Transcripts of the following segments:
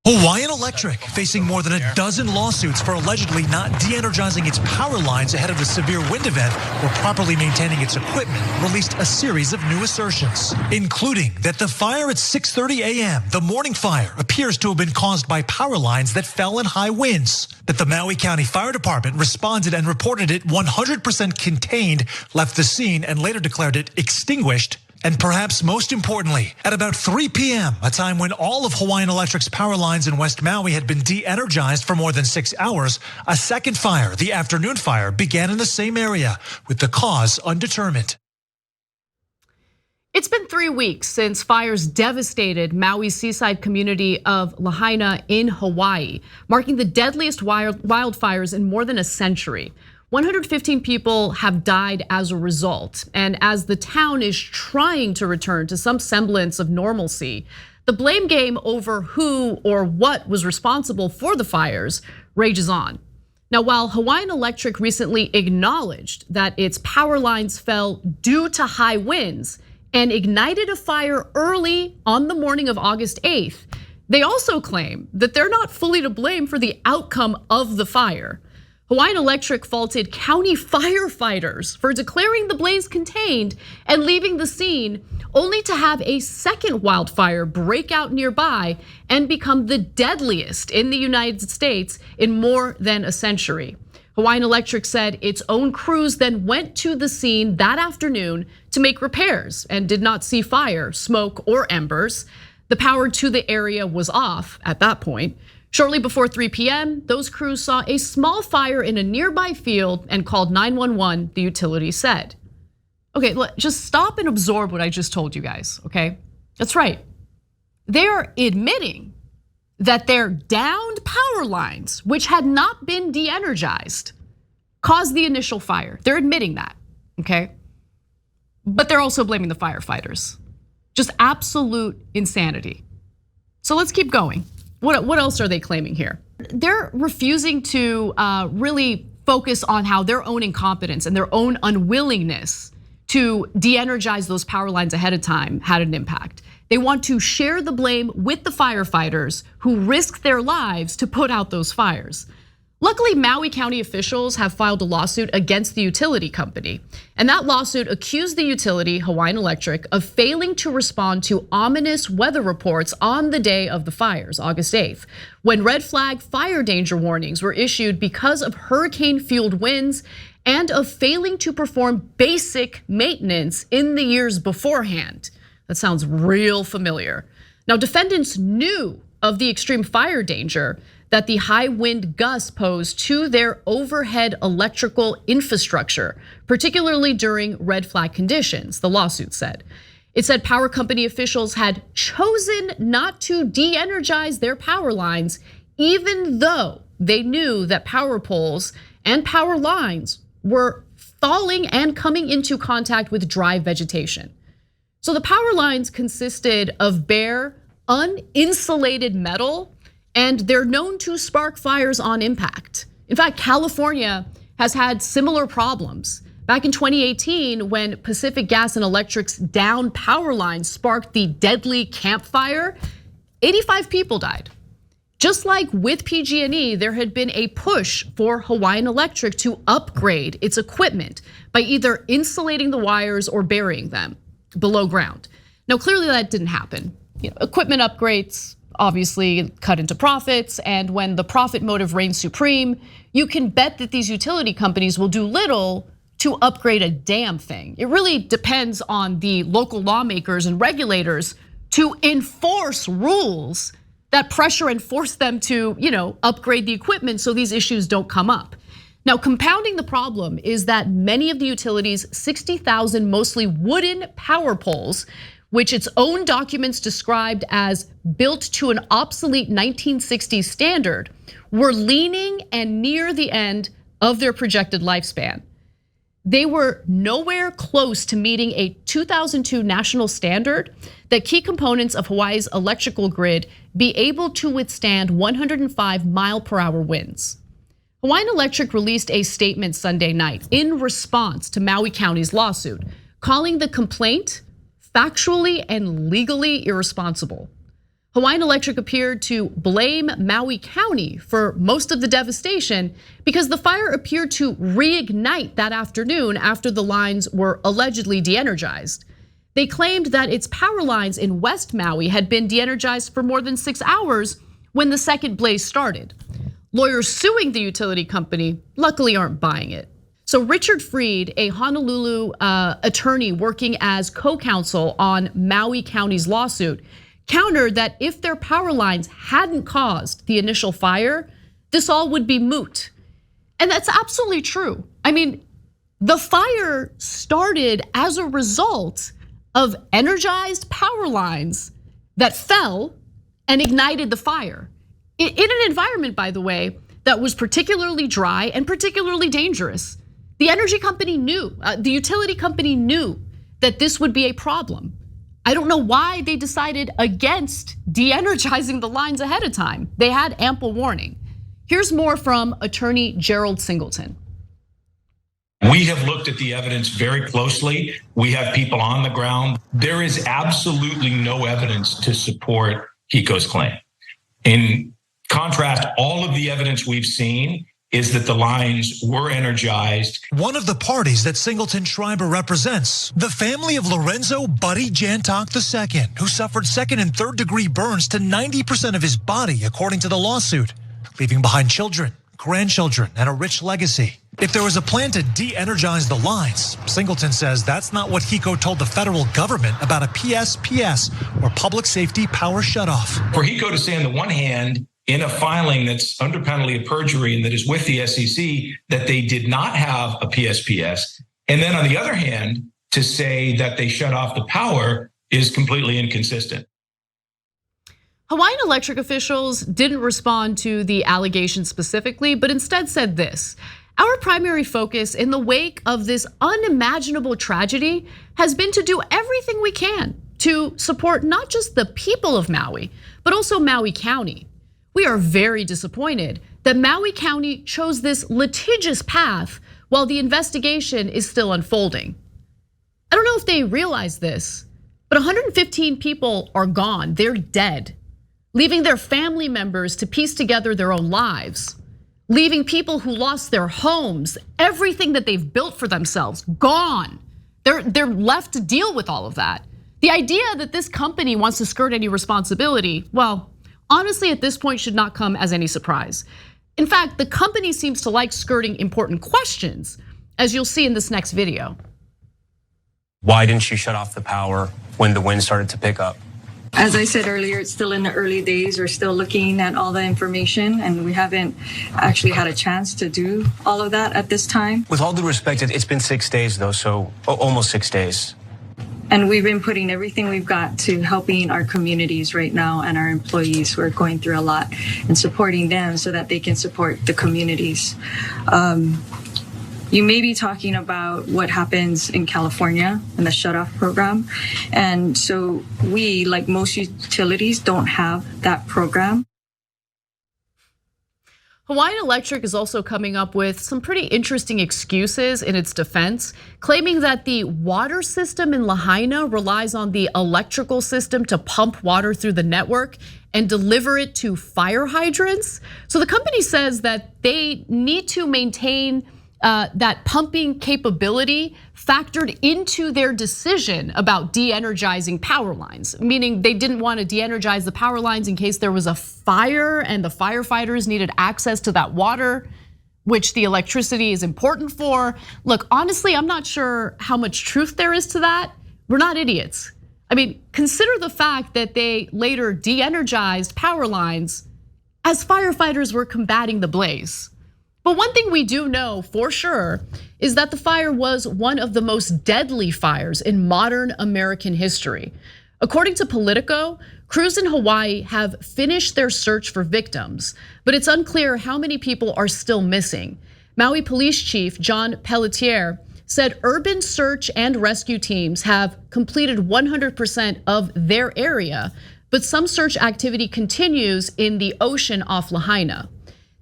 Hawaiian Electric, facing more than a dozen lawsuits for allegedly not de-energizing its power lines ahead of a severe wind event or properly maintaining its equipment, released a series of new assertions, including that the fire at 6:30 a.m., the morning fire, appears to have been caused by power lines that fell in high winds, that the Maui County Fire Department responded and reported it 100% contained, left the scene, and later declared it extinguished. And perhaps most importantly, at about 3 p.m., a time when all of Hawaiian Electric's power lines in West Maui had been de-energized for more than 6 hours, a second fire, the afternoon fire, began in the same area, with the cause undetermined. It's been 3 weeks since fires devastated Maui's seaside community of Lahaina in Hawaii, marking the deadliest wildfires in more than a century. 115 people have died as a result, and as the town is trying to return to some semblance of normalcy, the blame game over who or what was responsible for the fires rages on. Now, while Hawaiian Electric recently acknowledged that its power lines fell due to high winds and ignited a fire early on the morning of August 8th, they also claim that they're not fully to blame for the outcome of the fire. Hawaiian Electric faulted county firefighters for declaring the blaze contained and leaving the scene, only to have a second wildfire break out nearby and become the deadliest in the United States in more than a century. Hawaiian Electric said its own crews then went to the scene that afternoon to make repairs and did not see fire, smoke, or embers. The power to the area was off at that point. Shortly before 3 p.m., those crews saw a small fire in a nearby field and called 911, the utility said. Okay, just stop and absorb what I just told you guys, okay? That's right. They are admitting that their downed power lines, which had not been de-energized, caused the initial fire. They're admitting that, okay? But they're also blaming the firefighters. Just absolute insanity. So let's keep going. What else are they claiming here? They're refusing to really focus on how their own incompetence and their own unwillingness to de-energize those power lines ahead of time had an impact. They want to share the blame with the firefighters who risked their lives to put out those fires. Luckily, Maui County officials have filed a lawsuit against the utility company. And that lawsuit accused the utility, Hawaiian Electric, of failing to respond to ominous weather reports on the day of the fires, August 8th, when red flag fire danger warnings were issued because of hurricane-fueled winds and of failing to perform basic maintenance in the years beforehand. That sounds real familiar. Now, defendants knew of the extreme fire danger that the high wind gusts pose to their overhead electrical infrastructure, particularly during red flag conditions, the lawsuit said. It said power company officials had chosen not to de-energize their power lines, even though they knew that power poles and power lines were falling and coming into contact with dry vegetation. So the power lines consisted of bare, uninsulated metal, and they're known to spark fires on impact. In fact, California has had similar problems. Back in 2018, when Pacific Gas and Electric's downed power lines sparked the deadly Camp Fire, 85 people died. Just like with PG&E, there had been a push for Hawaiian Electric to upgrade its equipment by either insulating the wires or burying them below ground. Now, clearly that didn't happen. Equipment upgrades obviously cut into profits, and when the profit motive reigns supreme, you can bet that these utility companies will do little to upgrade a damn thing. It really depends on the local lawmakers and regulators to enforce rules that pressure and force them to, upgrade the equipment so these issues don't come up. Now, compounding the problem is that many of the utilities' 60,000 mostly wooden power poles, which its own documents described as built to an obsolete 1960s standard, were leaning and near the end of their projected lifespan. They were nowhere close to meeting a 2002 national standard that key components of Hawaii's electrical grid be able to withstand 105 mile-per-hour winds. Hawaiian Electric released a statement Sunday night in response to Maui County's lawsuit, calling the complaint factually and legally irresponsible. Hawaiian Electric appeared to blame Maui County for most of the devastation because the fire appeared to reignite that afternoon after the lines were allegedly de-energized. They claimed that its power lines in West Maui had been de-energized for more than 6 hours when the second blaze started. Lawyers suing the utility company luckily aren't buying it. So Richard Freed, a Honolulu attorney working as co-counsel on Maui County's lawsuit, countered that if their power lines hadn't caused the initial fire, this all would be moot. And that's absolutely true. I mean, the fire started as a result of energized power lines that fell and ignited the fire. In an environment, by the way, that was particularly dry and particularly dangerous. The energy company knew, the utility company knew that this would be a problem. I don't know why they decided against de-energizing the lines ahead of time. They had ample warning. Here's more from attorney Gerald Singleton. We have looked at the evidence very closely. We have people on the ground. There is absolutely no evidence to support HECO's claim. In contrast, all of the evidence we've seen is that the lines were energized. One of the parties that Singleton Schreiber represents, the family of Lorenzo Buddy Jantok II, who suffered second and third degree burns to 90% of his body, according to the lawsuit, leaving behind children, grandchildren, and a rich legacy. If there was a plan to de-energize the lines, Singleton says that's not what HECO told the federal government about a PSPS, or public safety power shutoff. For HECO to say on the one hand, in a filing that's under penalty of perjury and that is with the SEC, that they did not have a PSPS. And then on the other hand, to say that they shut off the power is completely inconsistent. Hawaiian Electric officials didn't respond to the allegations specifically, but instead said this: our primary focus in the wake of this unimaginable tragedy has been to do everything we can to support not just the people of Maui, but also Maui County. We are very disappointed that Maui County chose this litigious path while the investigation is still unfolding. I don't know if they realize this, but 115 people are gone, they're dead, leaving their family members to piece together their own lives, leaving people who lost their homes, everything that they've built for themselves, gone. They're left to deal with all of that. The idea that this company wants to skirt any responsibility, well, honestly, at this point should not come as any surprise. In fact, the company seems to like skirting important questions, as you'll see in this next video. Why didn't you shut off the power when the wind started to pick up? As I said earlier, it's still in the early days. We're still looking at all the information, and we haven't actually had a chance to do all of that at this time. With all due respect, it's been 6 days though, so almost 6 days. And we've been putting everything we've got to helping our communities right now and our employees who are going through a lot, and supporting them so that they can support the communities. You may be talking about what happens in California and the shutoff program. And so we, like most utilities, don't have that program. Hawaiian Electric is also coming up with some pretty interesting excuses in its defense, claiming that the water system in Lahaina relies on the electrical system to pump water through the network and deliver it to fire hydrants. So the company says that they need to maintain that pumping capability factored into their decision about de-energizing power lines, meaning they didn't want to de-energize the power lines in case there was a fire and the firefighters needed access to that water, which the electricity is important for. Look, honestly, I'm not sure how much truth there is to that. We're not idiots. I mean, consider the fact that they later de-energized power lines as firefighters were combating the blaze. But one thing we do know for sure is that the fire was one of the most deadly fires in modern American history. According to Politico, crews in Hawaii have finished their search for victims, but it's unclear how many people are still missing. Maui Police Chief John Pelletier said urban search and rescue teams have completed 100% of their area, but some search activity continues in the ocean off Lahaina.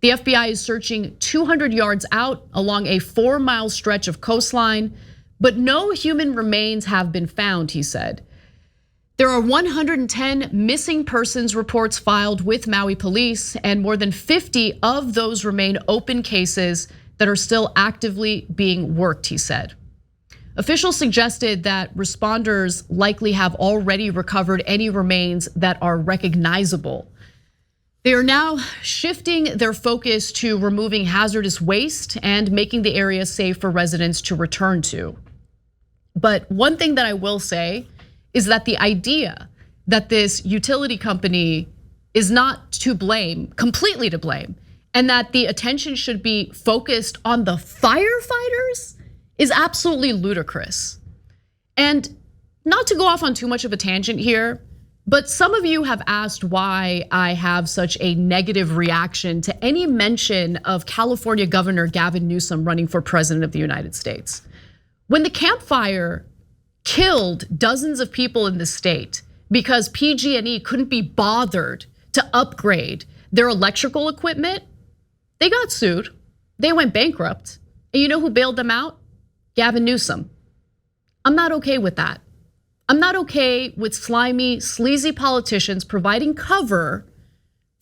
The FBI is searching 200 yards out along a 4-mile stretch of coastline, but no human remains have been found, he said. There are 110 missing persons reports filed with Maui police, and more than 50 of those remain open cases that are still actively being worked, he said. Officials suggested that responders likely have already recovered any remains that are recognizable. They are now shifting their focus to removing hazardous waste and making the area safe for residents to return to. But one thing that I will say is that the idea that this utility company is not to blame, completely to blame, and that the attention should be focused on the firefighters is absolutely ludicrous. And not to go off on too much of a tangent here, but some of you have asked why I have such a negative reaction to any mention of California Governor Gavin Newsom running for president of the United States. When the Camp Fire killed dozens of people in the state because PG&E couldn't be bothered to upgrade their electrical equipment, they got sued, they went bankrupt, and you know who bailed them out? Gavin Newsom. I'm not okay with that. I'm not okay with slimy, sleazy politicians providing cover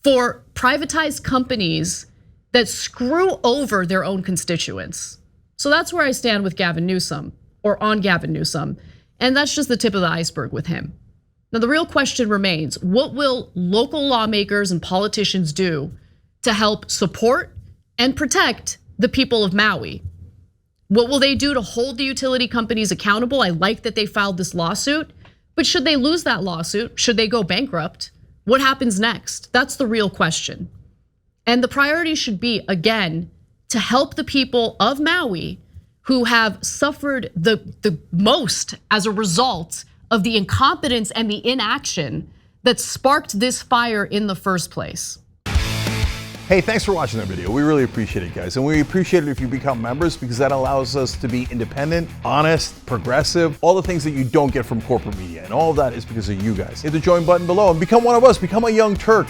for privatized companies that screw over their own constituents. So that's where I stand with Gavin Newsom, or on Gavin Newsom. And that's just the tip of the iceberg with him. Now, the real question remains, what will local lawmakers and politicians do to help support and protect the people of Maui? What will they do to hold the utility companies accountable? I like that they filed this lawsuit, but should they lose that lawsuit? Should they go bankrupt? What happens next? That's the real question. And the priority should be, again, to help the people of Maui who have suffered the most as a result of the incompetence and the inaction that sparked this fire in the first place. Hey, thanks for watching that video. We really appreciate it, guys. And we appreciate it if you become members, because that allows us to be independent, honest, progressive, all the things that you don't get from corporate media. And all of that is because of you guys. Hit the join button below and become one of us, become a Young Turk.